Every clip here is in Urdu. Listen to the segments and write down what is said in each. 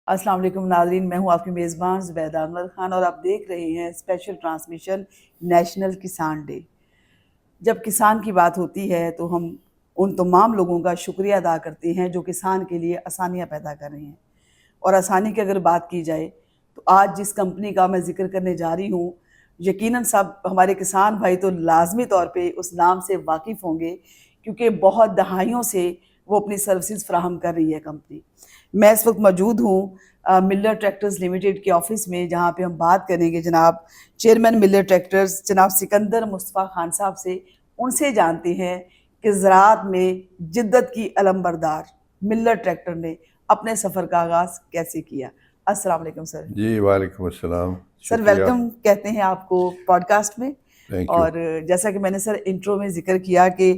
السلام علیکم ناظرین، میں ہوں آپ کی میزبان زبیدہ انور خان اور آپ دیکھ رہے ہیں اسپیشل ٹرانسمیشن نیشنل کسان ڈے۔ جب کسان کی بات ہوتی ہے تو ہم ان تمام لوگوں کا شکریہ ادا کرتے ہیں جو کسان کے لیے آسانیاں پیدا کر رہے ہیں۔ اور آسانی کی اگر بات کی جائے تو آج جس کمپنی کا میں ذکر کرنے جا رہی ہوں، یقیناً سب ہمارے کسان بھائی تو لازمی طور پہ اس نام سے واقف ہوں گے، کیونکہ بہت دہائیوں سے وہ اپنی سروسز فراہم کر رہی ہے کمپنی۔ میں اس وقت موجود ہوں ملر ٹریکٹرز لمیٹڈ کے آفس میں، جہاں پہ ہم بات کریں گے جناب چیئرمین ملر ٹریکٹرز جناب سکندر مصطفیٰ خان صاحب سے۔ ان سے جانتے ہیں کہ زراعت میں جدت کی علم بردار ملر ٹریکٹر نے اپنے سفر کا آغاز کیسے کیا۔ السلام علیکم سر۔ جی وعلیکم السلام، سر شکریہ، ویلکم کہتے ہیں آپ کو پوڈ کاسٹ میں۔ Thank you. اور جیسا کہ میں نے سر انٹرو میں ذکر کیا کہ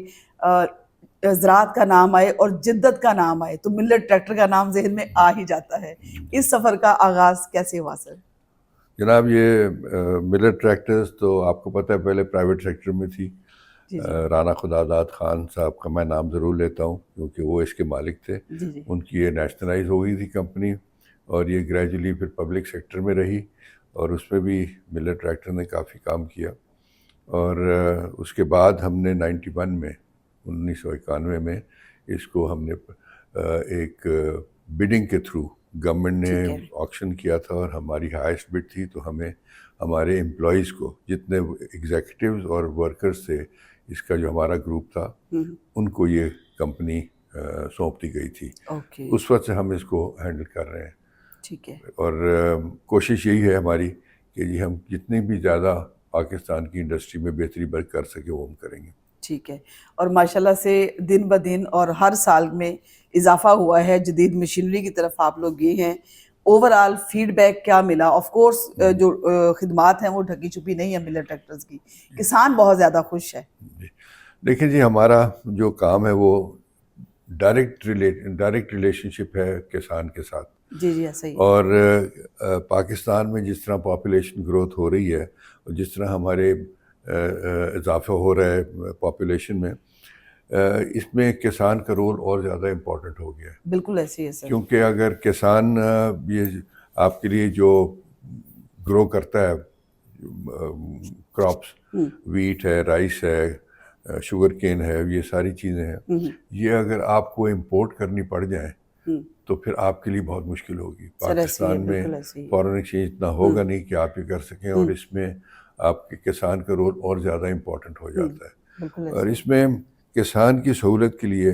زراعت کا نام آئے اور جدت کا نام آئے تو ملر ٹریکٹر کا نام ذہن میں آ ہی جاتا ہے۔ اس سفر کا آغاز کیسے ہوا سر؟ جناب یہ ملر ٹریکٹرز تو آپ کو پتہ ہے پہلے پرائیویٹ سیکٹر میں تھی۔ رانا خداداد خان صاحب کا میں نام ضرور لیتا ہوں کیونکہ وہ اس کے مالک تھے۔ ان کی یہ نیشنلائز ہو گئی تھی کمپنی اور یہ گریجولی پھر پبلک سیکٹر میں رہی اور اس میں بھی ملر ٹریکٹر نے کافی کام کیا۔ اور اس کے بعد ہم نے 1991 میں اس کو ہم نے ایک بڈنگ کے تھرو گورنمنٹ نے آکشن کیا تھا اور ہماری ہائیسٹ بڈ تھی، تو ہمیں ہمارے امپلائیز کو جتنے ایگزیکٹیوز اور ورکرز تھے، اس کا جو ہمارا گروپ تھا ان کو یہ کمپنی سونپ دی گئی تھی۔ اس وقت سے ہم اس کو ہینڈل کر رہے ہیں۔ ٹھیک ہے۔ اور کوشش یہی ہے ہماری کہ جی ہم جتنی بھی زیادہ پاکستان کی انڈسٹری میں بہتری کر سکے وہ ہم کریں گے۔ ٹھیک ہے۔ اور ماشاءاللہ سے دن بدن اور ہر سال میں اضافہ ہوا ہے، جدید مشینری کی طرف آپ لوگ گئے ہیں۔ اوورآل فیڈ بیک کیا ملا؟ آف کورس جو خدمات ہیں وہ ڈھکی چھپی نہیں ہیں ملر ٹریکٹرز کی، کسان بہت زیادہ خوش ہے۔ دیکھیں جی، ہمارا جو کام ہے وہ ڈائریکٹ ریلیشن شپ ہے کسان کے ساتھ۔ جی ایسا ہی۔ اور پاکستان میں جس طرح پاپولیشن گروتھ ہو رہی ہے اور جس طرح ہمارے اضافہ ہو رہا ہے پاپولیشن میں، اس میں کسان کا رول اور زیادہ امپورٹنٹ ہو گیا ہے۔ بالکل ایسے ہی ہے سر۔ کیونکہ اگر کسان یہ آپ کے لیے جو گرو کرتا ہے کراپس، ویٹ ہے، رائس ہے، شوگر کین ہے، یہ ساری چیزیں ہیں، یہ اگر آپ کو امپورٹ کرنی پڑ جائیں تو پھر آپ کے لیے بہت مشکل ہوگی۔ پاکستان میں فارن ایکسچینج اتنا ہوگا نہیں کہ آپ یہ کر سکیں، اور اس میں آپ کے کسان کا رول اور زیادہ امپورٹنٹ ہو جاتا ہے۔ اور اس میں کسان کی سہولت کے لیے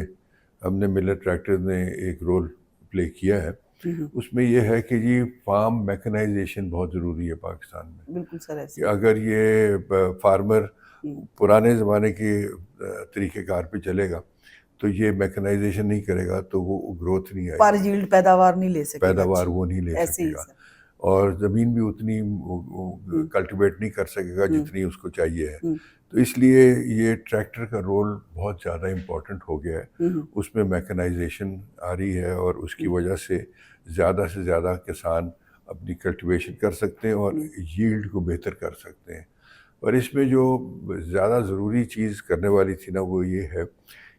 ہم نے ملر ٹریکٹر نے ایک رول پلے کیا ہے۔ اس میں یہ ہے کہ جی فارم میکنائزیشن بہت ضروری ہے پاکستان میں۔ بالکل سر ایسے کہ اگر یہ فارمر پرانے زمانے کے طریقہ کار پہ چلے گا تو یہ میکنائزیشن نہیں کرے گا تو وہ گروتھ نہیں آئے گی، پر ییلڈ پیداوار نہیں لے سکے گا، پیداوار وہ نہیں لے سکے گا، اور زمین بھی اتنی کلٹیویٹ نہیں کر سکے گا جتنی اس کو چاہیے ہے۔ تو اس لیے یہ ٹریکٹر کا رول بہت زیادہ امپورٹنٹ ہو گیا ہے۔ اس میں میکنائزیشن آ رہی ہے اور اس کی وجہ سے زیادہ کسان اپنی کلٹیویشن کر سکتے ہیں اور ییلڈ کو بہتر کر سکتے ہیں۔ اور اس میں جو زیادہ ضروری چیز کرنے والی تھی نا وہ یہ ہے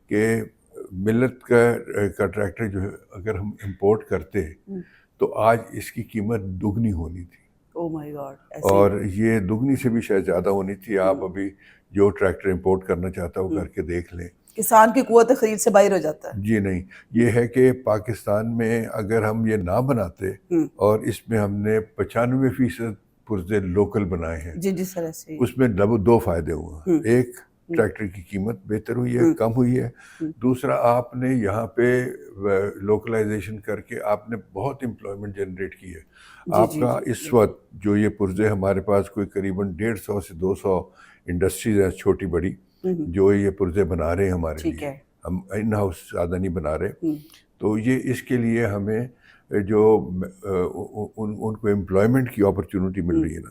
کہ ملت کا ٹریکٹر جو ہے اگر ہم امپورٹ کرتے تو آج اس کی قیمت دگنی ہونی تھی، اور یہ دگنی سے بھی شاید زیادہ ہونی تھی۔ آپ ابھی جو ٹریکٹر امپورٹ کرنا چاہتا ہے وہ کر کے دیکھ لیں، کسان کی قوت خرید سے باہر ہو جاتا ہے۔ جی نہیں، یہ ہے کہ پاکستان میں اگر ہم یہ نہ بناتے اور اس میں ہم نے 95% پرزے لوکل بنائے ہیں، جی سر ایسے ہی۔ اس میں دو فائدے ہوئے۔ ایک، ٹریکٹر کی قیمت بہتر ہوئی ہے، کم ہوئی ہے۔ دوسرا، آپ نے یہاں پہ لوکلائزیشن کر کے آپ نے بہت امپلائمنٹ جنریٹ کی ہے۔ آپ کا اس وقت جو یہ پرزے ہمارے پاس کوئی قریباً 150 سے 200 انڈسٹریز ہیں چھوٹی بڑی جو یہ پرزے بنا رہے ہیں ہمارے لیے، ہم ان ہاؤس زیادہ نہیں بنا رہے۔ تو یہ اس کے لیے ہمیں جو ان کو امپلائمنٹ کی اپرچونٹی مل رہی ہے نا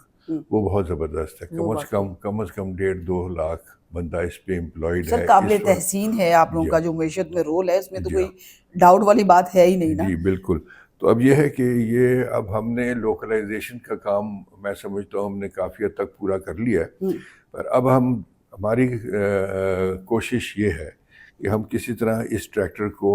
وہ بہت زبردست ہے۔ کم از کم 1.5-2 لاکھ بندہ اس پہ امپلائڈ ہے۔ سر قابل تحسین ہے آپ لوگوں کا جو معیشت میں رول ہے، اس میں تو کوئی ڈاؤٹ والی بات ہے ہی نہیں نا۔ جی بالکل۔ تو اب یہ ہے کہ یہ اب ہم نے لوکلائزیشن کا کام میں سمجھتا ہوں ہم نے کافی حد تک پورا کر لیا ہے، پر اب ہماری کوشش یہ ہے کہ ہم کسی طرح اس ٹریکٹر کو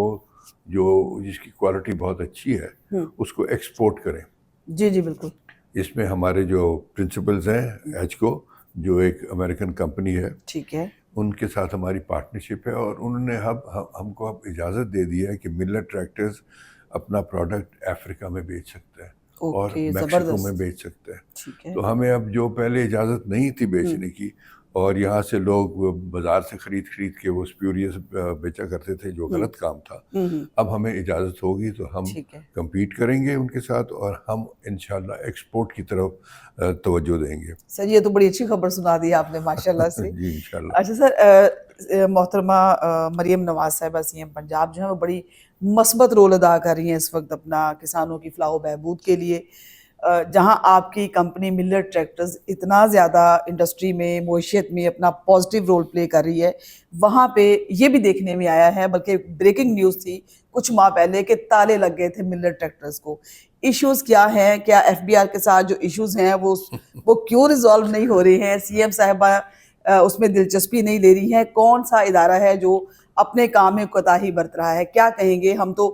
جو جس کی کوالٹی بہت اچھی ہے اس کو ایکسپورٹ کریں. جی جی بالکل. اس میں ہمارے جو پرنسپلز ہیں ایچکو جو ایک امریکن کمپنی ہے, ٹھیک ہے. ان کے ساتھ ہماری پارٹنرشپ ہے, اور انہوں نے ہم کو اب اجازت دے دی ہے کہ ملر ٹریکٹرز اپنا پروڈکٹ افریقہ میں بیچ سکتے ہیں اور میکسیکو میں بیچ سکتے ہیں. تو ہمیں اب جو پہلے اجازت نہیں تھی بیچنے کی, اور یہاں سے لوگ بازار سے خرید کے وہ اسپیوریس بیچا کرتے تھے جو غلط کام تھا, اب ہمیں اجازت ہوگی تو ہم کمپیٹ کریں گے ان کے ساتھ, اور ہم انشاءاللہ ایکسپورٹ کی طرف توجہ دیں گے. سر یہ تو بڑی اچھی خبر سنا دی آپ نے ماشاءاللہ سے. جی انشاءاللہ. اچھا سر, محترمہ مریم نواز صاحبہ سی ایم پنجاب جو ہیں وہ بڑی مثبت رول ادا کر رہی ہیں اس وقت اپنا کسانوں کی فلاح و بہبود کے لیے. جہاں آپ کی کمپنی ملر ٹریکٹرز اتنا زیادہ انڈسٹری میں معیشت میں اپنا پازیٹیو رول پلے کر رہی ہے, وہاں پہ یہ بھی دیکھنے میں آیا ہے, بلکہ بریکنگ نیوز تھی کچھ ماہ پہلے کہ تالے لگ گئے تھے ملر ٹریکٹرز کو. ایشوز کیا ہیں, کیا ایف بی آر کے ساتھ جو ایشوز ہیں وہ کیوں ریزالو نہیں ہو رہے ہیں, سی ایم صاحبہ اس میں دلچسپی نہیں لے رہی ہیں, کون سا ادارہ ہے جو اپنے کام میں کوتاہی برت رہا ہے, کیا کہیں گے؟ ہم تو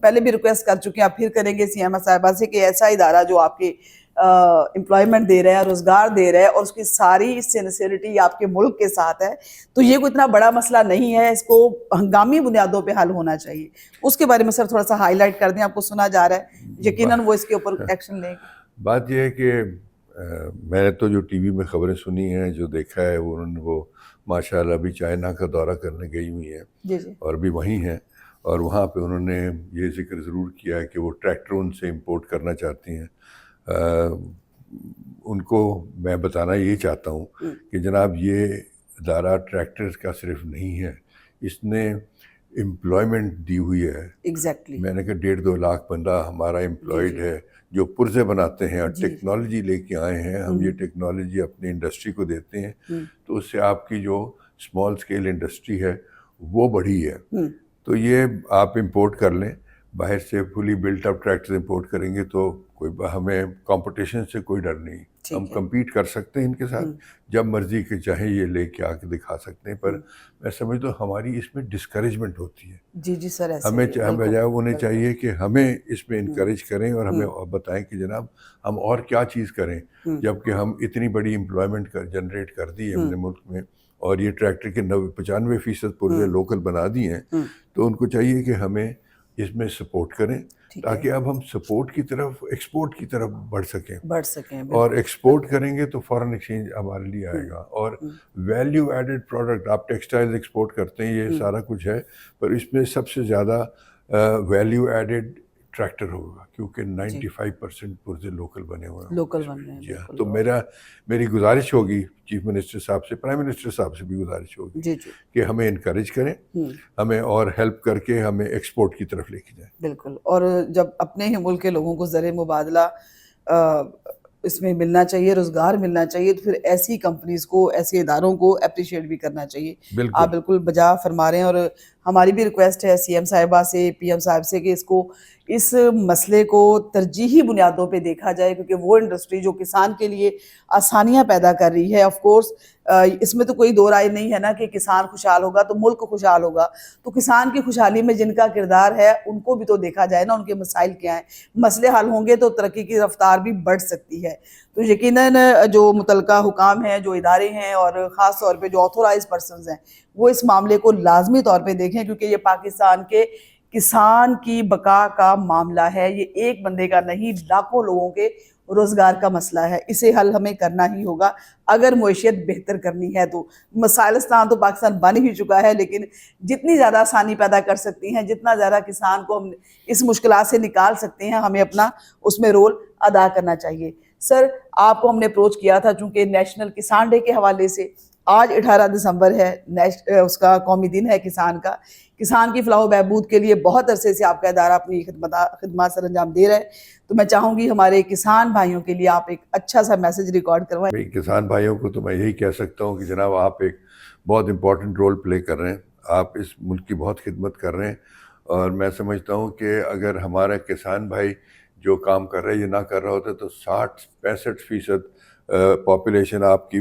پہلے بھی ریکویسٹ کر چکے ہیں, اب پھر کریں گے سی ایم صاحبہ سے کہ ایسا ادارہ جو آپ کے امپلائمنٹ دے رہا ہے, روزگار دے رہا ہے, اور اس کی ساری سینسیریٹی آپ کے ملک کے ساتھ ہے, تو یہ کوئی اتنا بڑا مسئلہ نہیں ہے, اس کو ہنگامی بنیادوں پہ حل ہونا چاہیے. اس کے بارے میں سر تھوڑا سا ہائی لائٹ کر دیں, آپ کو سنا جا رہا ہے, یقیناً وہ اس کے اوپر ایکشن لیں گے. بات یہ ہے کہ میں نے تو جو ٹی وی میں خبریں سنی ہیں, جو دیکھا ہے, انہوں نے وہ ماشاءاللہ ابھی چائنا کا دورہ کرنے گئی ہوئی ہیں اور بھی وہیں ہیں, اور وہاں پہ انہوں نے یہ ذکر ضرور کیا ہے کہ وہ ٹریکٹر ان سے امپورٹ کرنا چاہتی ہیں. ان کو میں بتانا یہ چاہتا ہوں کہ جناب یہ ادارہ ٹریکٹرز کا صرف نہیں ہے, اس نے امپلائمنٹ دی ہوئی ہے. میں نے کہا 1.5-2 لاکھ بندہ ہمارا امپلائڈ ہے جو پرزے بناتے ہیں, اور ٹیکنالوجی لے کے آئے ہیں. ہم یہ ٹیکنالوجی اپنی انڈسٹری کو دیتے ہیں, تو اس سے آپ کی جو اسمال اسکیل انڈسٹری ہے وہ بڑھی ہے. تو یہ آپ امپورٹ کر لیں, باہر سے فلی بلٹ اپ ٹریکٹر امپورٹ کریں گے تو کوئی ہمیں کمپٹیشن سے کوئی ڈر نہیں, ہم کمپیٹ کر سکتے ہیں ان کے ساتھ, جب مرضی کہ چاہیں یہ لے کے آ کے دکھا سکتے ہیں. پر میں سمجھتا ہوں ہماری اس میں ڈسکریجمنٹ ہوتی ہے. جی جی سر, ہمیں بجائے انہیں چاہیے کہ ہمیں اس میں انکریج کریں اور ہمیں بتائیں کہ جناب ہم اور کیا چیز کریں, جبکہ ہم اتنی بڑی امپلائمنٹ جنریٹ کر دی ہے اپنے ملک میں, اور یہ ٹریکٹر کے 95% پرزے لوکل بنا دی ہیں. تو ان کو چاہیے کہ ہمیں اس میں سپورٹ کریں, تاکہ اب ہم سپورٹ کی طرف, ایکسپورٹ کی طرف بڑھ سکیں. اور ایکسپورٹ کریں گے تو فارن ایکسچینج ہمارے لیے آئے گا, اور ویلیو ایڈڈ پروڈکٹ, آپ ٹیکسٹائل ایکسپورٹ کرتے ہیں, یہ سارا کچھ ہے, پر اس میں سب سے زیادہ ویلیو ایڈڈ ٹریکٹر ہوگا, کیونکہ 95% پرزے لوکل بنے ہوئے ہیں. لوکل بنے ہیں. جی ہاں, تو میری گزارش ہوگی چیف منسٹر صاحب سے, پرائم منسٹر صاحب سے بھی گزارش ہوگی کہ ہمیں انکریج کریں, ہمیں اور ہیلپ کر کے ہمیں ایکسپورٹ کی طرف لے کے جائیں. بالکل. اور جب اپنے ہی ملک کے لوگوں کو زر مبادلہ اس میں ملنا چاہیے, روزگار ملنا چاہیے, تو پھر ایسی کمپنیز کو, ایسے اداروں کو اپریشیٹ بھی کرنا چاہیے. آپ بالکل بجا فرما رہے ہیں, اور ہماری بھی ریکویسٹ ہے سی ایم صاحبہ سے, پی ایم صاحب سے, کہ اس مسئلے کو ترجیحی بنیادوں پہ دیکھا جائے, کیونکہ وہ انڈسٹری جو کسان کے لیے آسانیاں پیدا کر رہی ہے, آف کورس اس میں تو کوئی دو رائے نہیں ہے نا کہ کسان خوشحال ہوگا تو ملک خوشحال ہوگا, تو کسان کی خوشحالی میں جن کا کردار ہے ان کو بھی تو دیکھا جائے نا, ان کے مسائل کیا ہیں. مسئلے حل ہوں گے تو ترقی کی رفتار بھی بڑھ سکتی ہے. تو یقیناً جو متعلقہ حکام ہیں, جو ادارے ہیں, اور خاص طور پہ جو آتھورائز پرسنز ہیں, وہ اس معاملے کو لازمی طور پہ دیکھیں, کیونکہ یہ پاکستان کے کسان کی بقا کا معاملہ ہے. یہ ایک بندے کا نہیں, لاکھوں لوگوں کے روزگار کا مسئلہ ہے. اسے حل ہمیں کرنا ہی ہوگا اگر معیشت بہتر کرنی ہے. تو مسائلستان تو پاکستان بن ہی چکا ہے, لیکن جتنی زیادہ آسانی پیدا کر سکتی ہیں, جتنا زیادہ کسان کو ہم اس مشکلات سے نکال سکتے ہیں, ہمیں اپنا اس میں رول ادا کرنا چاہیے. سر آپ کو ہم نے اپروچ کیا تھا چونکہ نیشنل کسان ڈے کے حوالے سے, آج 18 دسمبر ہے, اس کا قومی دن ہے کسان کا. کسان کی فلاح و بہبود کے لیے بہت عرصے سے آپ کا ادارہ اپنی خدمات سر انجام دے رہا ہے, تو میں چاہوں گی ہمارے کسان بھائیوں کے لیے آپ ایک اچھا سا میسج ریکارڈ کروائیں. کسان بھائیوں کو تو میں یہی کہہ سکتا ہوں کہ جناب آپ ایک بہت امپورٹنٹ رول پلے کر رہے ہیں, آپ اس ملک کی بہت خدمت کر رہے ہیں, اور میں سمجھتا ہوں کہ اگر ہمارا کسان بھائی جو کام کر رہے یہ نہ کر رہا ہوتا تو 60-65% پاپولیشن آپ کی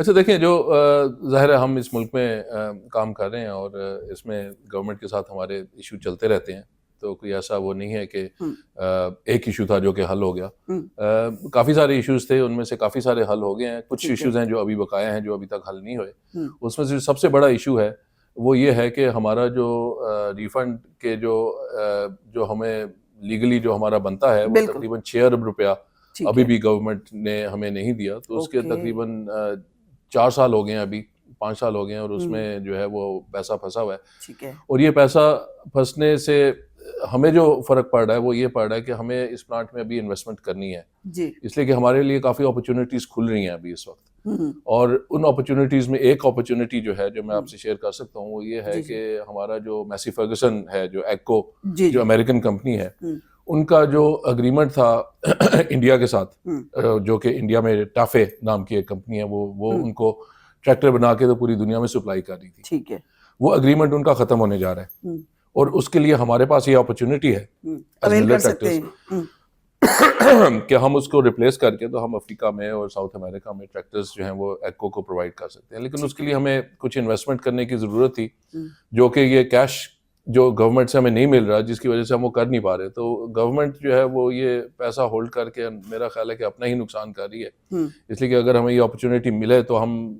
اچھا دیکھیں، جو ظاہر ہے ہم اس ملک میں کام کر رہے ہیں اور اس میں گورنمنٹ کے ساتھ ہمارے ایشو چلتے رہتے ہیں، تو کوئی ایسا وہ نہیں ہے کہ ایک ایشو تھا جو کہ حل ہو گیا. کافی سارے ایشوز تھے، ان میں سے کافی سارے حل ہو گئے ہیں. کچھ ایشوز ہیں جو ابھی بقایا ہیں، جو ابھی تک حل نہیں ہوئے. اس میں سے سب سے بڑا ایشو ہے وہ یہ ہے کہ ہمارا جو ریفنڈ کے جو ہمیں لیگلی جو ہمارا بنتا ہے وہ تقریباً 6 ارب روپیہ ابھی بھی گورنمنٹ نے ہمیں نہیں دیا. تو اس کے تقریباً 4 سال ہو گئے ہیں، ابھی 5 سال ہو گئے ہیں، اور اس میں جو ہے وہ پیسہ پھنسا ہوا ہے. اور یہ پیسہ پھنسنے سے ہمیں جو فرق پڑ رہا ہے وہ یہ پڑ رہا ہے کہ ہمیں اس پلانٹ میں ابھی انویسٹمنٹ کرنی ہے، اس لیے کہ ہمارے لیے کافی اپرچونیٹیز کھل رہی ہیں ابھی اس وقت. اور ان اپرچونیٹیز میں ایک اپرچونیٹی جو ہے جو میں آپ سے شیئر کر سکتا ہوں وہ یہ ہے کہ ہمارا جو میسی فرگسن ہے، جو ایکو جو امریکن کمپنی ہے، ان کا جو اگریمنٹ تھا انڈیا کے ساتھ، جو کہ انڈیا میں ٹافے نام کی ایک کمپنی ہے، وہ ان کو ٹریکٹر بنا کے تو پوری دنیا میں سپلائی کر رہی تھی. وہ اگریمنٹ ان کا ختم ہونے جا رہا ہے، اور اس کے لیے ہمارے پاس یہ اپرچونٹی ہے کہ ہم اس کو ریپلیس کر کے تو ہم افریقہ میں اور ساؤتھ امریکہ میں ٹریکٹرز جو ہیں وہ ایکو کو پرووائڈ کر سکتے ہیں. لیکن اس کے لیے ہمیں کچھ انویسٹمنٹ کرنے کی ضرورت تھی، جو کہ یہ کیش جو گورنمنٹ سے ہمیں نہیں مل رہا، جس کی وجہ سے ہم وہ کر نہیں پا رہے. تو گورنمنٹ جو ہے وہ یہ پیسہ ہولڈ کر کے میرا خیال ہے کہ اپنا ہی نقصان کر رہی ہے. اس لیے کہ اگر ہمیں یہ اپرچونیٹی ملے تو ہم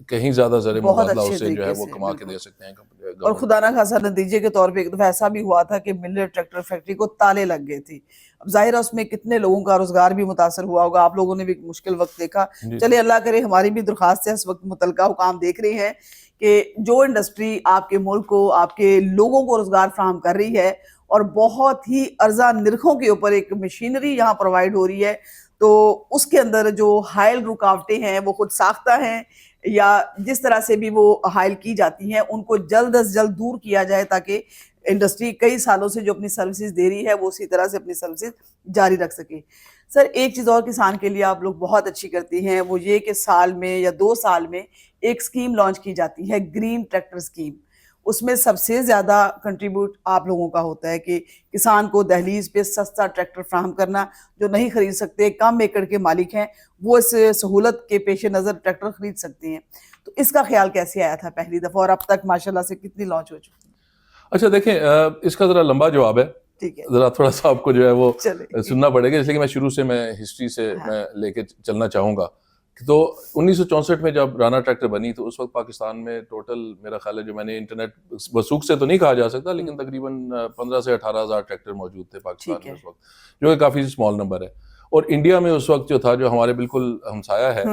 کہیں زیادہ زر مبادلہ اسے جو ہے وہ کما کے دے سکتے ہیں. اور خدا نہ خاصا نتیجے کے طور پہ ایک دفعہ ایسا بھی ہوا تھا کہ ملر ٹریکٹر فیکٹری کو تالے لگ گئے تھے. اب ظاہر ہے اس میں کتنے لوگوں کا روزگار بھی متاثر ہوا ہوگا. آپ لوگوں نے بھی مشکل وقت دیکھا. چلے اللہ کرے ہماری بھی درخواست ہے، اس وقت متعلقہ حکام دیکھ رہے ہیں کہ جو انڈسٹری آپ کے ملک کو، آپ کے لوگوں کو روزگار فراہم کر رہی ہے اور بہت ہی ارزاں نرخوں کے اوپر ایک مشینری یہاں پرووائڈ ہو رہی ہے، تو اس کے اندر جو حائل رکاوٹیں ہیں وہ خود ساختہ ہیں یا جس طرح سے بھی وہ حائل کی جاتی ہیں ان کو جلد از جلد دور کیا جائے، تاکہ انڈسٹری کئی سالوں سے جو اپنی سروسز دے رہی ہے وہ اسی طرح سے اپنی سروسز جاری رکھ سکے. سر ایک چیز اور کسان کے لیے آپ لوگ بہت اچھی کرتی ہیں، وہ یہ کہ سال میں یا 2 سال میں ایک اسکیم لانچ کی جاتی ہے، گرین ٹریکٹر اسکیم. اس میں سب سے زیادہ کنٹریبیوٹ آپ لوگوں کا ہوتا ہے کہ کسان کو دہلیز پہ سستا ٹریکٹر فراہم کرنا. جو نہیں خرید سکتے، کم ایکڑ کے مالک ہیں، وہ اس سہولت کے پیش نظر ٹریکٹر خرید سکتے ہیں. تو اس کا خیال کیسے آیا تھا پہلی دفعہ، اور اب تک ماشاءاللہ سے کتنی لانچ ہو چکی؟ اچھا دیکھیں، اس کا ذرا لمبا جواب ہے، ذرا تھوڑا سا آپ کو جو ہے وہ سننا پڑے گا، اس لیے کہ میں شروع سے میں ہسٹری سے میں لے کے چلنا چاہوں گا. تو 1964 میں جب رانا ٹریکٹر بنی تو اس وقت پاکستان میں ٹوٹل میرا خیال ہے، جو میں نے انٹرنیٹ وثوق سے تو نہیں کہا جا سکتا، لیکن تقریباً 15 سے 18 ہزار ٹریکٹر موجود تھے پاکستان میں اس وقت، جو کہ کافی اسمال نمبر ہے. اور انڈیا میں اس وقت جو تھا، جو ہمارے بالکل ہمسایہ ہے،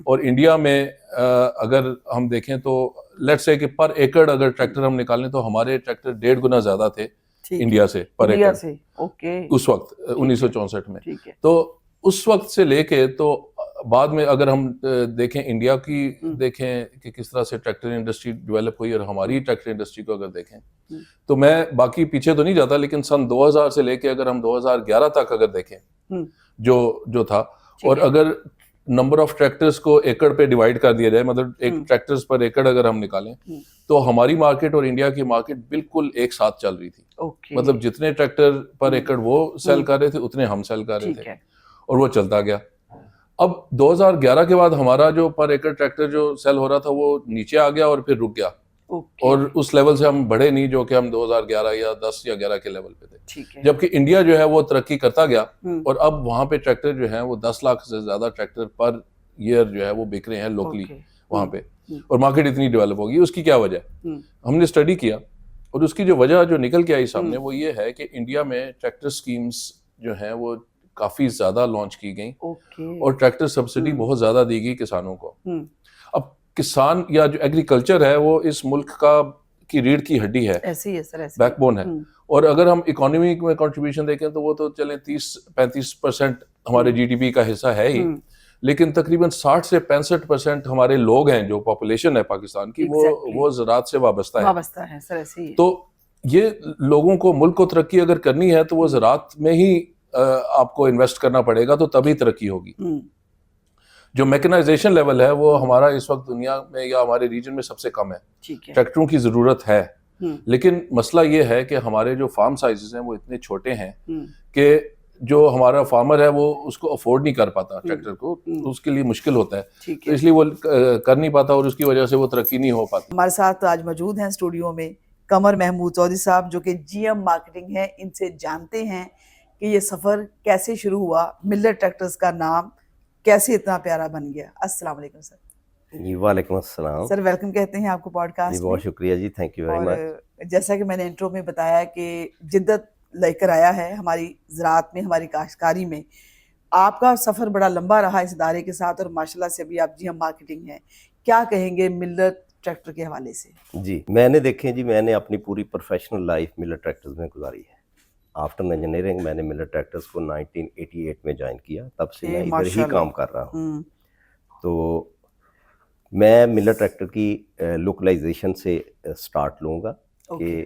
اور انڈیا میں اگر ہم دیکھیں تو لیٹ سے کہ پر ایکڑ اگر ٹریکٹر ہم نکالیں تو ہمارے ٹریکٹر 1.5 گنا زیادہ تھے انڈیا سے پر ایکڑ اس وقت 1964 میں. تو اس وقت سے لے کے تو بعد میں اگر ہم دیکھیں انڈیا کی دیکھیں کہ کس طرح سے ٹریکٹر انڈسٹری ڈیولپ ہوئی، اور ہماری ٹریکٹر انڈسٹری کو اگر دیکھیں تو میں باقی پیچھے تو نہیں جاتا، لیکن سن 2000 سے لے کے اگر ہم 2011 تک اگر دیکھیں جو تھا، اور اگر نمبر آف ٹریکٹرز کو ایکڑ پہ ڈیوائڈ کر دیا جائے، مطلب ایک ٹریکٹرز پر ایکڑ اگر ہم نکالیں تو ہماری مارکیٹ اور انڈیا کی مارکیٹ بالکل ایک ساتھ چل رہی تھی. مطلب جتنے ٹریکٹر پر ایکڑ وہ سیل کر رہے تھے اتنے ہم سیل کر رہے تھے، اور وہ چلتا گیا. اب 2011 کے بعد ہمارا جو پر ایکڑ ٹریکٹر جو سیل ہو رہا تھا وہ نیچے آ گیا اور پھر رک گیا، اور اس لیول سے ہم بڑھے نہیں جو کہ ہم 2011 یا 10 یا 11 کے لیول پہ تھے. جبکہ انڈیا جو ہے وہ ترقی کرتا گیا، اور اب وہاں پہ ٹریکٹر جو ہیں وہ 10 لاکھ سے زیادہ ٹریکٹر پر ایئر جو ہے وہ بک رہے ہیں لوکلی وہاں پہ، اور مارکیٹ اتنی ڈیولپ ہوگی. اس کی کیا وجہ ہے؟ ہم نے اسٹڈی کیا، اور اس کی جو وجہ جو نکل کے آئی سامنے وہ یہ ہے کہ انڈیا میں ٹریکٹر اسکیمز جو ہیں وہ کافی زیادہ لانچ کی گئیں، اور ٹریکٹر سبسڈی بہت زیادہ دی گئی کسانوں کو. اب کسان یا جو ایگریکلچر ہے وہ اس ملک کی ریڑھ کی ہڈی ہے، بیک بون ہے. اور اگر ہم اکانومی میں کنٹریبیوشن دیکھیں تو وہ تو چلیں 30-35% ہمارے جی ڈی پی کا حصہ ہے ہی، لیکن تقریباً 60 سے 65% ہمارے لوگ ہیں، جو پاپولیشن ہے پاکستان کی، وہ زراعت سے وابستہ ہے. تو یہ لوگوں کو، ملک کو ترقی اگر کرنی ہے تو وہ زراعت میں ہی آپ کو انویسٹ کرنا پڑے گا، تو تبھی ترقی ہوگی. جو میکنائزیشن لیول ہے وہ ہمارا اس وقت دنیا میں یا ہمارے ریجن میں سب سے کم ہے. ٹریکٹروں کی ضرورت ہے، لیکن مسئلہ یہ ہے کہ ہمارے جو فارم سائزز ہیں وہ اتنے چھوٹے ہیں کہ جو ہمارا فارمر ہے وہ اس کو افورڈ نہیں کر پاتا ٹریکٹر کو، تو اس کے لیے مشکل ہوتا ہے، تو اس لیے وہ کر نہیں پاتا اور اس کی وجہ سے وہ ترقی نہیں ہو پاتی۔ ہمارے ساتھ آج موجود ہیں اسٹوڈیو میں قمر محمود چودھری صاحب، جو کہ جی ایم مارکیٹنگ ہے۔ ان سے جانتے ہیں کہ یہ سفر کیسے شروع ہوا، ملر ٹریکٹرز کا نام کیسے اتنا پیارا بن گیا۔ السلام علیکم سر۔ جی وعلیکم السلام سر ویلکم کہتے ہیں آپ کو پوڈ کاسٹ جی، بہت شکریہ جی، تھینک یو ویری اور مچ۔ جیسا کہ میں نے انٹرو میں بتایا کہ جدت لے کر آیا ہے ہماری زراعت میں، ہماری کاشتکاری میں۔ آپ کا سفر بڑا لمبا رہا اس ادارے کے ساتھ، اور ماشاءاللہ سے ابھی آپ جی ایم مارکیٹنگ ہیں۔ کیا کہیں گے ملر ٹریکٹر کے حوالے سے؟ جی میں نے دیکھیں جی، میں نے اپنی پوری پروفیشنل لائف ملر ٹریکٹرز میں گزاری ہے۔ آفٹر انجینئرنگ میں نے ملر ٹریکٹرز کو 1988 میں جوائن کیا، تب سے میں ادھر ہی کام کر رہا ہوں۔ تو میں ملر ٹریکٹر کی لوکلائزیشن سے سٹارٹ لوں گا کہ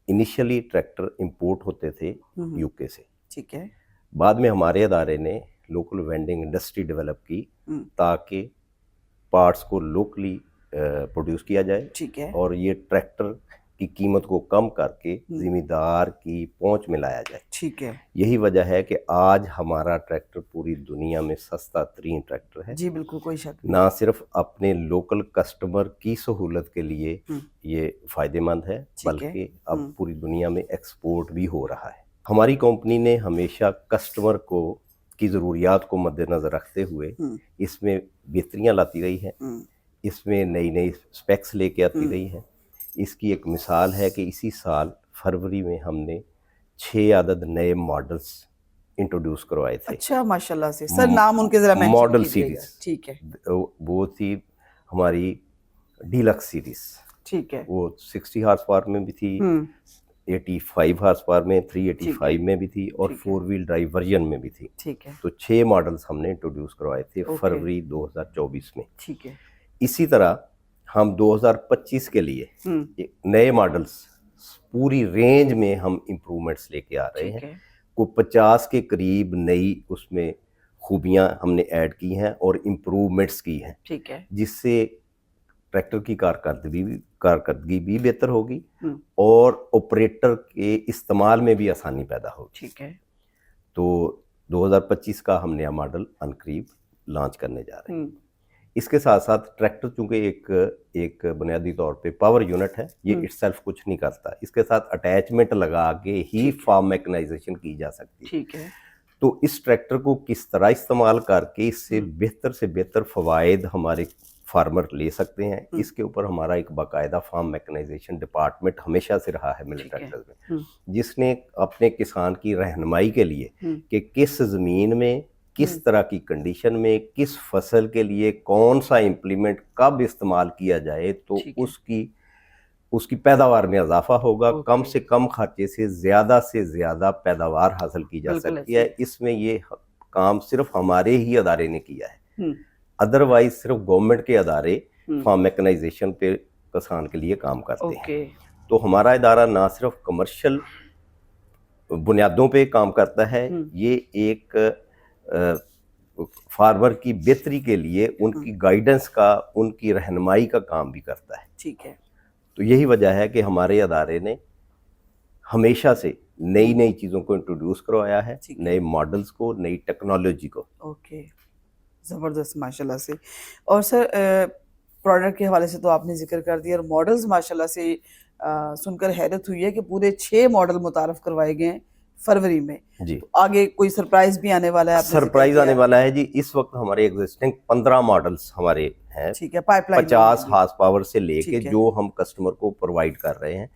انیشلی ٹریکٹر امپورٹ ہوتے تھے یو کے سے، ٹھیک ہے۔ بعد میں ہمارے ادارے نے لوکل وینڈنگ انڈسٹری ڈیولپ کی تاکہ پارٹس کو لوکلی پروڈیوس کیا جائے، ٹھیک ہے، اور یہ ٹریکٹر کی قیمت کو کم کر کے ذمہ دار کی پہنچ میں لایا جائے۔ ٹھیک ہے، یہی وجہ ہے کہ آج ہمارا ٹریکٹر پوری دنیا میں سستا ترین ٹریکٹر ہے۔ جی بالکل، کوئی شک نہیں۔ نہ صرف اپنے لوکل کسٹمر کی سہولت کے لیے یہ فائدہ مند ہے، بلکہ اب پوری دنیا میں ایکسپورٹ بھی ہو رہا ہے۔ ہماری کمپنی نے ہمیشہ کسٹمر کی ضروریات کو مد نظر رکھتے ہوئے اس میں بہتریاں لاتی رہی ہے، اس میں نئی نئی اسپیکس لے کے آتی رہی ہے۔ اس کی ایک مثال ہے کہ اسی سال فروری میں ہم نے 6 عدد نئے ماڈلز انٹروڈیوس کروائے تھے۔ اچھا، ماشاءاللہ سے سر نام ان کے ذرا مینشن ماڈل کیجیے گا۔ سیریز، ٹھیک ہے، وہ تھی ہماری ڈیلکس سیریز، ٹھیک ہے، وہ 60 ہارس پاور میں بھی تھی، 85 ہارس پاور میں، 385 میں بھی تھی، اور 4 ویل ڈرائیو ورژن میں بھی تھی۔ ٹھیک ہے، تو 6 ماڈلز ہم نے انٹروڈیوس کروائے تھے فروری 2024 میں۔ ٹھیک ہے، اسی طرح ہم 2025 کے لیے نئے ماڈلز پوری رینج میں ہم امپرومنٹس لے کے آ رہے ہیں۔ کو 50 کے قریب نئی اس میں خوبیاں ہم نے ایڈ کی ہیں اور امپرومنٹس کی ہیں، ٹھیک ہے، جس سے ٹریکٹر کی کارکردگی بھی بہتر ہوگی اور آپریٹر کے استعمال میں بھی آسانی پیدا ہوگی۔ ٹھیک ہے۔ تو 2025 کا ہم نیا ماڈل عنقریب لانچ کرنے جا رہے ہیں۔ اس کے ساتھ ساتھ ٹریکٹر چونکہ ایک بنیادی طور پہ پاور یونٹ ہے، یہ اٹ سیلف کچھ نہیں کرتا، اس کے ساتھ اٹیچمنٹ لگا کے ہی فارم میکنائزیشن کی جا سکتی ہے۔ ٹھیک ہے، تو اس ٹریکٹر کو کس طرح استعمال کر کے اس سے بہتر فوائد ہمارے فارمر لے سکتے ہیں، اس کے اوپر ہمارا ایک باقاعدہ فارم میکنائزیشن ڈپارٹمنٹ ہمیشہ سے رہا ہے ملر ٹریکٹر میں، جس نے اپنے کسان کی رہنمائی کے لیے کہ کس زمین میں، کس طرح کی کنڈیشن میں، کس فصل کے لیے کون سا امپلیمنٹ کب استعمال کیا جائے تو اس کی پیداوار میں اضافہ ہوگا، کم سے کم خرچے سے زیادہ پیداوار حاصل کی جا سکتی ہے۔ اس میں یہ کام صرف ہمارے ہی ادارے نے کیا ہے، ادروائز صرف گورنمنٹ کے ادارے فارم میکنائزیشن پہ کسان کے لیے کام کرتے ہیں۔ تو ہمارا ادارہ نہ صرف کمرشل بنیادوں پہ کام کرتا ہے، یہ ایک فارمر کی بہتری کے لیے ان کی گائیڈنس کا، ان کی رہنمائی کا کام بھی کرتا ہے۔ ٹھیک ہے، تو یہی وجہ ہے کہ ہمارے ادارے نے ہمیشہ سے نئی چیزوں کو انٹروڈیوس کروایا ہے، نئے ماڈلز کو، نئی ٹیکنالوجی کو۔ اوکے، زبردست ماشاءاللہ سے۔ اور سر پروڈکٹ کے حوالے سے تو آپ نے ذکر کر دیا، اور ماڈلز ماشاءاللہ سے سن کر حیرت ہوئی ہے کہ پورے 6 ماڈل متعارف کروائے گئے ہیں فروری میں۔ جی، آگے کوئی سرپرائز بھی آنے والا ہے؟ سرپرائز آنے والا ہے جی۔ اس وقت ہمارے ایگزسٹنگ 15 ماڈلز ہمارے ہیں، ٹھیک ہے، پائپ لائن 50 ہارس پاور سے لے کے جو ہم کسٹمر کو پرووائڈ کر رہے ہیں،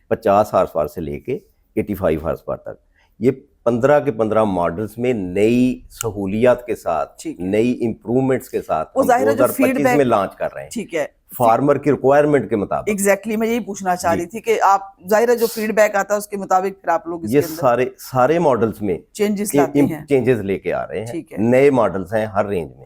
50 ہارس پاور سے لے کے 85 ہارس پاور تک، یہ 15 کے 15 ماڈلز میں نئی سہولیات کے ساتھ، نئی امپرومنٹس کے ساتھ 2025 میں لانچ کر رہے ہیں۔ ٹھیک ہے، فارمر کی ریکوائرمنٹ کے مطابق۔ ایگزیکٹلی میں یہی پوچھنا چاہ رہی تھی کہ آپ ظاہر ہے جو فیڈ بیک آتا ہے اس کے مطابق پھر آپ لوگ یہ سارے ماڈلز میں چینجز لاتے ہیں، چینجز لے کے آ رہے ہیں، نئے ماڈلز ہیں ہر رینج میں۔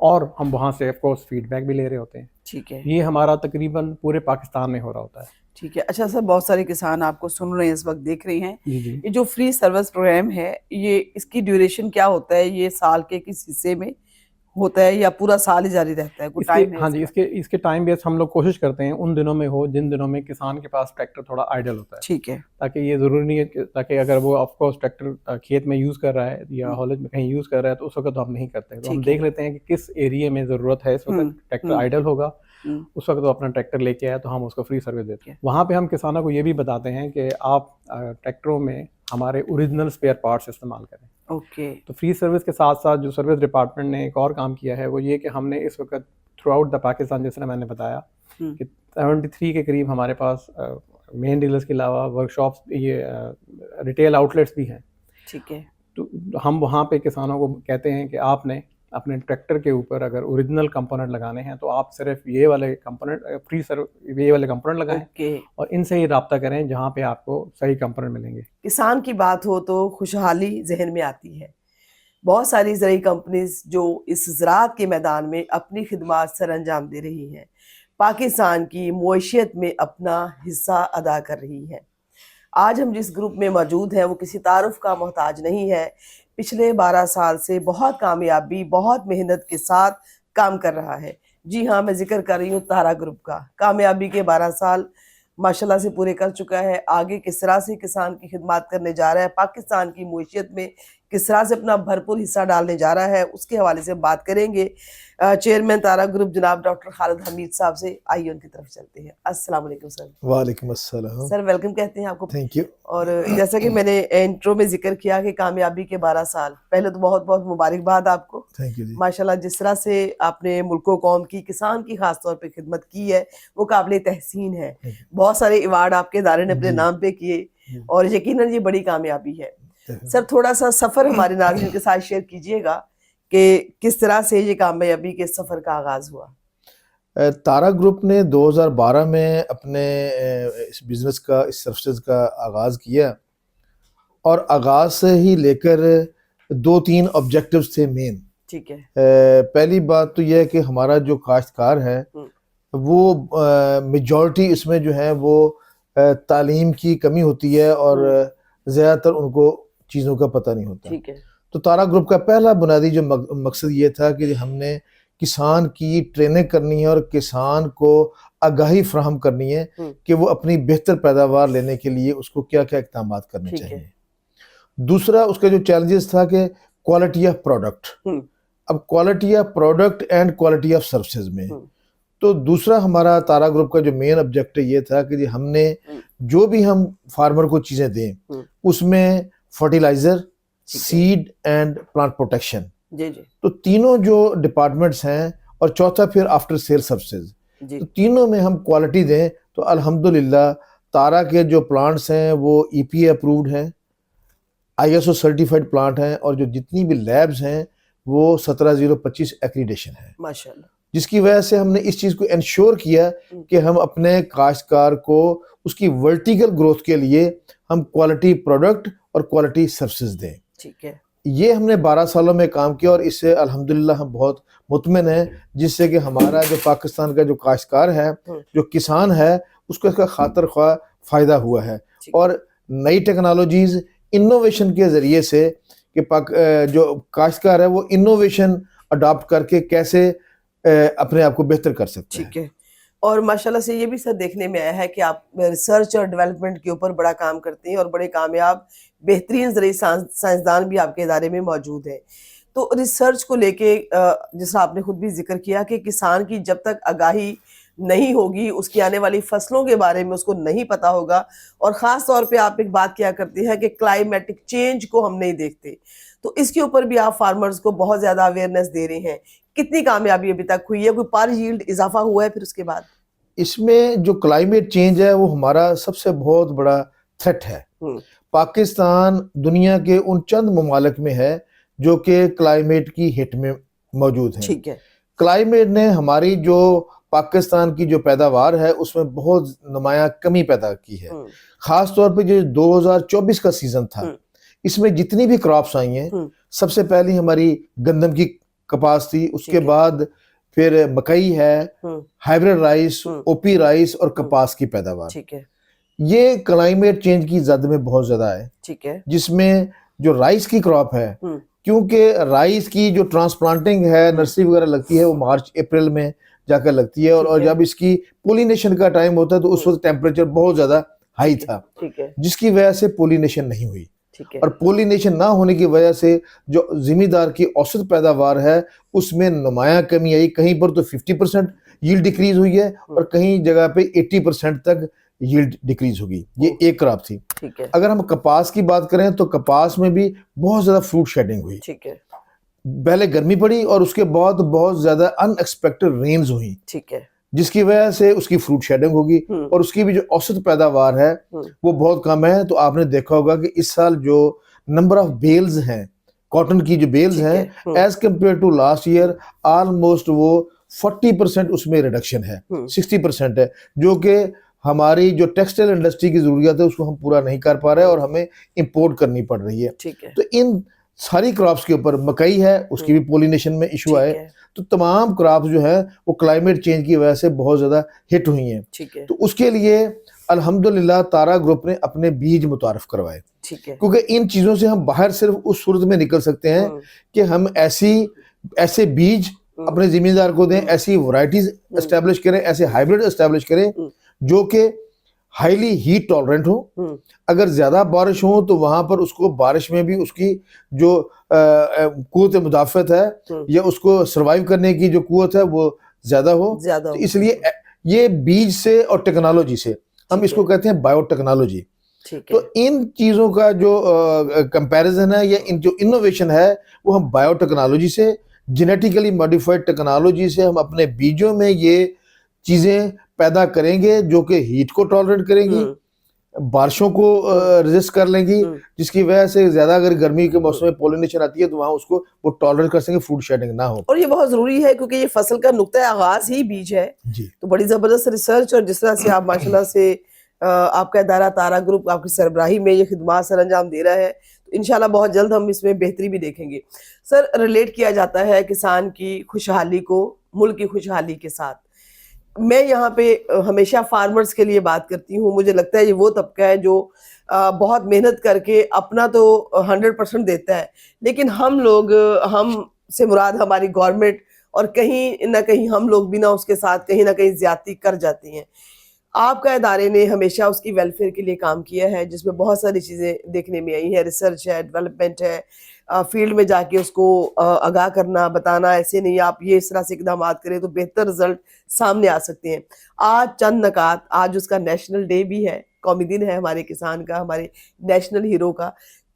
اور ہم وہاں سے آف کورس فیڈ بیک بھی لے رہے ہوتے ہیں. ٹھیک ہے یہ ہمارا تقریباً پورے پاکستان میں ہو رہا ہوتا ہے. ٹھیک ہے. اچھا سر، بہت سارے کسان آپ کو سن رہے ہیں اس وقت، دیکھ رہے ہیں. جی یہ جو فری سروس پروگرام ہے، یہ اس کی ڈیوریشن کیا ہوتا ہے؟ یہ سال کے کس حصے میں ہوتا ہے یا پورا سال ہی جاری رہتا ہے؟ کوئی ٹائم ہے؟ ہاں جی، اس کے ٹائم بیس ہم لوگ کوشش کرتے ہیں ان دنوں میں ہو جن دنوں میں کسان کے پاس ٹریکٹر تھوڑا آئیڈل ہوتا ہے. ٹھیک ہے. تاکہ یہ ضروری نہیں ہے تاکہ اگر وہ آف کورس ٹریکٹر کھیت میں یوز کر رہا ہے یا ہالج میں کہیں یوز کر رہا ہے تو اس وقت ہم نہیں کرتے. تو ہم دیکھ لیتے ہیں کہ کس ایریے میں ضرورت ہے اس وقت ٹریکٹر آئیڈل ہوگا، اس وقت وہ اپنا ٹریکٹر لے کے آئے تو ہم اس کو فری سروس دیتے ہیں. وہاں پہ ہم کسانوں کو یہ بھی بتاتے ہیں کہ آپ ٹریکٹروں میں ہمارے اوریجنل اسپیئر پارٹس استعمال کریں. اوکے. تو فری سروس کے ساتھ ساتھ جو سروس ڈپارٹمنٹ نے ایک اور کام کیا ہے وہ یہ کہ ہم نے اس وقت تھرو آؤٹ دا پاکستان، جس طرح میں نے بتایا کہ 73 کے قریب ہمارے پاس مین ڈیلرز کے علاوہ ورک شاپس، یہ ریٹیل آؤٹ لیٹس بھی ہیں. ٹھیک ہے. تو ہم وہاں پہ کسانوں کو کہتے ہیں کہ آپ نے اپنے ٹریکٹر کے اوپر اگر اوریجنل کمپوننٹ لگانے ہیں تو آپ صرف یہ والے کمپوننٹ یہ والے کمپوننٹ لگائیں اور ان سے ہی رابطہ کریں جہاں پہ آپ کو صحیح کمپوننٹ ملیں گے. کسان کی بات ہو تو خوشحالی ذہن میں آتی ہے. بہت ساری زرعی کمپنیز جو اس زراعت کے میدان میں اپنی خدمات سر انجام دے رہی ہیں، پاکستان کی معیشت میں اپنا حصہ ادا کر رہی ہیں. آج ہم جس گروپ میں موجود ہیں وہ کسی تعارف کا محتاج نہیں ہے. پچھلے 12 سال سے بہت کامیابی، بہت محنت کے ساتھ کام کر رہا ہے. جی ہاں، میں ذکر کر رہی ہوں تارا گروپ کا. کامیابی کے 12 سال ماشاءاللہ سے پورے کر چکا ہے. آگے کس طرح سے کسان کی خدمات کرنے جا رہا ہے، پاکستان کی معیشت میں کس طرح سے اپنا بھرپور حصہ ڈالنے جا رہا ہے، اس کے حوالے سے بات کریں گے چیئرمین تارا گروپ جناب ڈاکٹر خالد حمید صاحب سے. آئیے ان کی طرف چلتے ہیں. السلام علیکم سر. وعلیکم السلام سر، ویلکم کہتے ہیں آپ کو. Thank you. اور جیسا کہ میں نے انٹرو میں ذکر کیا کہ کامیابی کے 12 سال، پہلے تو بہت بہت مبارکباد آپ کو. تھینک یو جی. ماشاءاللہ جس طرح سے آپ نے ملک و قوم کی، کسان کی خاص طور پہ خدمت کی ہے وہ قابل تحسین ہے. بہت سارے ایوارڈ آپ کے ادارے نے اپنے نام پہ کیے اور یقیناً یہ بڑی کامیابی ہے. سر، تھوڑا سا سفر ہمارے ناظرین کے ساتھ شیئر کیجئے گا کہ کس طرح سے یہ کامیابی کے سفر کا آغاز ہوا. تارا گروپ نے 2012 میں اپنے اس بزنس کا، اس سروسز کا آغاز کیا اور آغاز سے ہی لے کر 2-3 آبجیکٹیوز تھے مین. ٹھیک ہے. پہلی بات تو یہ ہے کہ ہمارا جو کاشتکار ہے وہ میجورٹی اس میں جو ہے وہ تعلیم کی کمی ہوتی ہے اور زیادہ تر ان کو چیزوں کا پتہ نہیں ہوتا. ٹھیک ہے. تو تارا گروپ کا پہلا بنیادی جو مقصد یہ تھا کہ ہم نے کسان کی ٹریننگ کرنی ہے اور کسان کو آگاہی فراہم کرنی ہے کہ وہ اپنی بہتر پیداوار لینے کے لیے اس کو کیا کیا اقدامات کرنے چاہیے. دوسرا اس کا جو چیلنجز تھا کہ کوالٹی آف پروڈکٹ. اب quality of product and quality of services میں تو دوسرا ہمارا تارا گروپ کا جو مین آبجیکٹو یہ تھا کہ ہم نے جو بھی ہم فارمر کو چیزیں دیں اس میں fertilizer, seed and plant protection, تو تینوں جو ڈپارٹمنٹس ہیں، اور چوتھا پھر آفٹر سیل سروسز، تو تینوں میں ہم کوالٹی دیں. تو الحمدللہ تارا کے جو پلانٹس ہیں وہ EPA اپرووڈ ہیں، ISO سرٹیفائڈ پلانٹ ہیں، اور جو جتنی بھی لیبز ہیں وہ 17025 ایکریڈیشن ہے ماشاءاللہ. جس کی وجہ سے ہم نے اس چیز کو انشور کیا کہ ہم اپنے کاشتکار کو اس کی ورٹیکل گروتھ کے لیے ہم کوالٹی پروڈکٹ اور کوالٹی سروسز دیں. ٹھیک ہے. یہ ہم نے 12 سالوں میں کام کیا اور اس سے الحمدللہ ہم بہت مطمئن ہیں، جس سے کہ ہمارا جو پاکستان کا جو کاشتکار ہے، جو کسان ہے، اس کو اس کا خاطر خواہ فائدہ ہوا ہے. اور نئی ٹیکنالوجیز، انوویشن کے ذریعے سے کہ جو کاشتکار ہے وہ انوویشن اڈاپٹ کر کے کیسے اپنے آپ کو بہتر کر سکتے ہیں. ٹھیک ہے. اور ماشاءاللہ سے یہ بھی سر دیکھنے میں آیا ہے کہ آپ ریسرچ اور ڈیولپمنٹ کے اوپر بڑا کام کرتے ہیں اور بڑے کامیاب بہترین زرعی سائنسدان بھی آپ کے ادارے میں موجود ہیں. تو ریسرچ کو لے کے جس آپ نے خود بھی ذکر کیا کہ کسان کی جب تک آگاہی نہیں ہوگی، اس کی آنے والی فصلوں کے بارے میں اس کو نہیں پتا ہوگا، اور خاص طور پہ آپ ایک بات کیا کرتے ہیں کہ کلائمیٹک چینج کو ہم نہیں دیکھتے، تو اس کے اوپر بھی آپ فارمرز کو بہت زیادہ اویئرنیس دے رہے ہیں. کتنی کامیابی ابھی تک ہوئی ہے؟ کوئی پر ییلڈ اضافہ ہوا ہے پھر اس کے بعد؟ اس میں جو کلائمیٹ چینج ہے وہ ہمارا سب سے بہت بڑا تھریٹ ہے. پاکستان دنیا کے ان چند ممالک میں ہے جو کہ کلائمیٹ کی ہٹ میں موجود ہیں. ٹھیک ہے. کلائمیٹ نے ہماری جو پاکستان کی جو پیداوار ہے اس میں بہت نمایاں کمی پیدا کی ہے. خاص طور پہ جو 2024 کا سیزن تھا، اس میں جتنی بھی کراپس آئی ہیں، سب سے پہلی ہماری گندم کی کپاس تھی، اس ٹھیک کے ہے۔ بعد پھر مکئی ہے، ہائیبریڈ رائس، ہوں۔ اوپی رائس اور کپاس کی پیداوار. ٹھیک ہے یہ کلائمیٹ چینج کی زد میں بہت زیادہ ہے، ٹھیک ہے جس میں جو رائس کی کراپ ہے، ہوں، کیونکہ رائس کی جو ٹرانسپلانٹنگ ہے، نرسری وغیرہ لگتی ہے، وہ مارچ اپریل میں جا کر لگتی ہے، اور ٹھیک ہے۔ جب اس کی پولینیشن کا ٹائم ہوتا ہے تو اس وقت ٹیمپریچر بہت زیادہ ہائی تھا، ٹھیک ہے جس کی وجہ سے پولینیشن نہیں ہوئی. ٹھیک ہے اور پولینیشن نہ ہونے کی وجہ سے جو زمیندار کی اوسط پیداوار ہے اس میں نمایاں کمی آئی. کہیں پر تو 50% ییلڈ ڈیکریز ہوئی ہے اور کہیں جگہ پہ 80% تک ییلڈ ڈیکریز ہوگی. یہ ایک کراپ تھی. ٹھیک ہے اگر ہم کپاس کی بات کریں تو کپاس میں بھی بہت زیادہ فروٹ شیڈنگ ہوئی. ٹھیک ہے پہلے گرمی پڑی اور اس کے بعد بہت زیادہ ان ایکسپیکٹڈ رینز ہوئی، ٹھیک ہے جس کی وجہ سے اس کی فروٹ شیڈنگ ہوگی اور اس کی بھی جو اوسط پیداوار ہے وہ بہت کم ہے. تو آپ نے دیکھا ہوگا کہ اس سال جو نمبر آف بیلز ہیں، کاٹن کی جو بیلز ہیں، as compare to last year almost وہ 40% اس میں ریڈکشن ہے، 60% ہے، جو کہ ہماری جو ٹیکسٹائل انڈسٹری کی ضروریات ہے اس کو ہم پورا نہیں کر پا رہے اور ہمیں امپورٹ کرنی پڑ رہی ہے. ٹھیک ہے تو ان ساری کراپس کے اوپر مکئی ہے، اس کی بھی پولینیشن میں ایشو آئے. تو تمام کراپس جو ہے وہ کلائمیٹ چینج کی وجہ سے بہت زیادہ ہٹ ہوئی ہیں. ٹھیک ہے تو اس کے لیے الحمدللہ تارا گروپ نے اپنے بیج متعارف کروائے، ٹھیک ہے کیونکہ ان چیزوں سے ہم باہر صرف اس صورت میں نکل سکتے ہیں کہ ہم ایسے بیج اپنے زمیندار کو دیں، ایسی ورائٹیز اسٹیبلش کریں، ایسے ہائیبریڈ اسٹیبلش کریں جو کہ ہائیلی ہیٹ ٹالرنٹ ہو. اگر زیادہ بارش ہو تو وہاں پر اس کو بارش میں بھی اس کی جو قوت مدافعت ہے یا اس کو سروائیو کرنے کی جو قوت ہے وہ زیادہ ہو. تو اس لیے یہ بیج سے اور ٹیکنالوجی سے ہم اس کو کہتے ہیں بایو ٹیکنالوجی. تو ان چیزوں کا جو کمپیریزن ہے یا ان جو انوویشن ہے وہ ہم بایو ٹیکنالوجی سے، جینیٹیکلی ماڈیفائڈ ٹیکنالوجی سے ہم اپنے بیجوں میں یہ چیزیں پیدا کریں گے جو کہ ہیٹ کو ٹالریٹ کریں گی، بارشوں کو ریزسٹ کر لیں گی، جس کی وجہ سے زیادہ اگر گرمی کے موسم میں پولینیشن آتی ہے تو وہاں اس کو وہ ٹالریٹ کر سکیں گے، فروٹ شیڈنگ نہ ہو. اور یہ بہت ضروری ہے کیونکہ یہ فصل کا نقطۂ آغاز ہی بیج ہے. جی تو بڑی زبردست ریسرچ، اور جس طرح سے آپ ماشاءاللہ سے آپ کا ادارہ تارا گروپ آپ کی سربراہی میں یہ خدمات سر انجام دے رہا ہے، تو انشاءاللہ بہت جلد ہم اس میں بہتری بھی دیکھیں گے. سر، ریلیٹ کیا جاتا ہے کسان کی خوشحالی کو ملک کی خوشحالی کے ساتھ. میں یہاں پہ ہمیشہ فارمرز کے لیے بات کرتی ہوں. مجھے لگتا ہے یہ وہ طبقہ ہے جو بہت محنت کر کے اپنا تو 100% دیتا ہے، لیکن ہم سے مراد ہماری گورنمنٹ، اور کہیں نہ کہیں ہم لوگ بھی نہ اس کے ساتھ کہیں نہ کہیں زیادتی کر جاتی ہیں. آپ کا ادارے نے ہمیشہ اس کی ویلفیئر کے لیے کام کیا ہے، جس میں بہت ساری چیزیں دیکھنے میں آئی ہیں. ریسرچ ہے، ڈیولپمنٹ ہے، فیلڈ میں جا کے اس کو آگاہ کرنا، بتانا ایسے نہیں آپ یہ اس طرح سے اقدامات کریں تو بہتر رزلٹ سامنے آ سکتے ہیں. آج چند نکات، آج اس کا نیشنل ڈے بھی ہے، قومی دن ہے ہمارے کسان کا، ہمارے نیشنل ہیرو کا.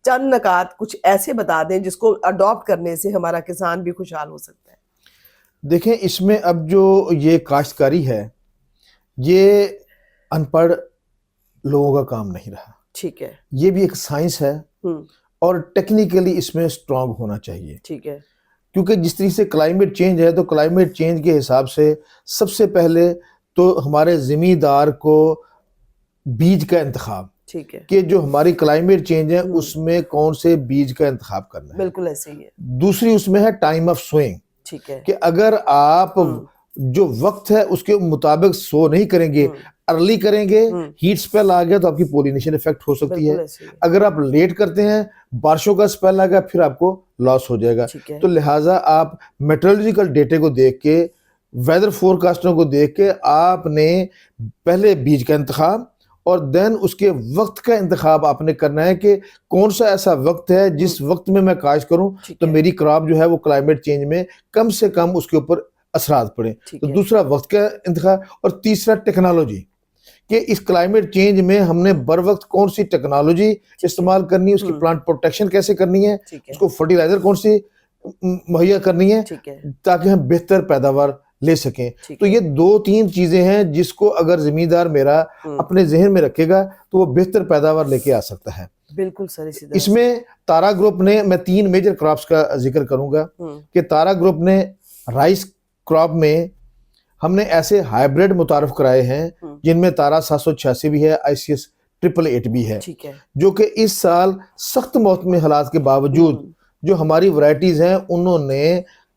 چند نکات کچھ ایسے بتا دیں جس کو اڈاپٹ کرنے سے ہمارا کسان بھی خوشحال ہو سکتا ہے. دیکھیں، اس میں اب جو یہ کاشتکاری ہے یہ ان پڑھ لوگوں کا کام نہیں رہا. ٹھیک ہے یہ بھی ایک سائنس ہے اور ٹیکنیکلی اس میں اسٹرانگ ہونا چاہیے. ٹھیک ہے کیونکہ جس طرح سے کلائمیٹ چینج ہے تو کلائمیٹ چینج کے حساب سے سب سے پہلے تو ہمارے زمیندار کو بیج کا انتخاب، ٹھیک ہے کہ جو ہماری کلائمیٹ چینج ہے اس میں کون سے بیج کا انتخاب کرنا ہے. بالکل ایسے ہی ہے. دوسری اس میں ہے ٹائم آف سوئنگ، ٹھیک ہے کہ اگر آپ جو وقت ہے اس کے مطابق سو نہیں کریں گے، ارلی کریں گے، ہیٹ سپیل آ گیا تو آپ کی پولینیشن افیکٹ ہو سکتی ہے. بالکل ایسے ہی ہے. اگر آپ لیٹ کرتے ہیں، بارشوں کا سپیل آ گیا، پھر آپ کو لاس ہو جائے گا. ٹھیک ہے تو لہٰذا آپ میٹرولوجیکل ڈیٹے کو دیکھ کے، ویدر فورکاسٹوں کو دیکھ کے آپ نے پہلے بیج کا انتخاب اور دین اس کے وقت کا انتخاب آپ نے کرنا ہے کہ کون سا ایسا وقت ہے جس وقت میں میں کاشت کروں تو میری کراپ جو ہے وہ کلائمیٹ چینج میں کم سے کم اس کے اوپر اثرات پڑیں. تو دوسرا وقت کا انتخاب، اور تیسرا ٹیکنالوجی، کہ اس کلائمیٹ چینج میں ہم نے بر وقت کون سی ٹیکنالوجی استعمال کرنی ہے، اس کی پلانٹ پروٹیکشن کیسے کرنی ہے، اس کو فرٹیلائزر کون سی مہیا کرنی ہے تاکہ ہم بہتر پیداوار لے سکیں. تو یہ 2-3 چیزیں ہیں جس کو اگر زمیندار میرا اپنے ذہن میں رکھے گا تو وہ بہتر پیداوار لے کے آ سکتا ہے. بالکل سر. اس میں تارا گروپ نے، میں 3 میجر کراپس کا ذکر کروں گا کہ تارا گروپ نے رائس کراپ میں ہم نے ایسے ہائیبریڈ متعارف کرائے ہیں جن میں تارا 786 بھی ہے، ICS 888 بھی ہے، جو کہ اس سال سخت موسمی حالات کے باوجود جو ہماری ورائٹیز ہیں انہوں نے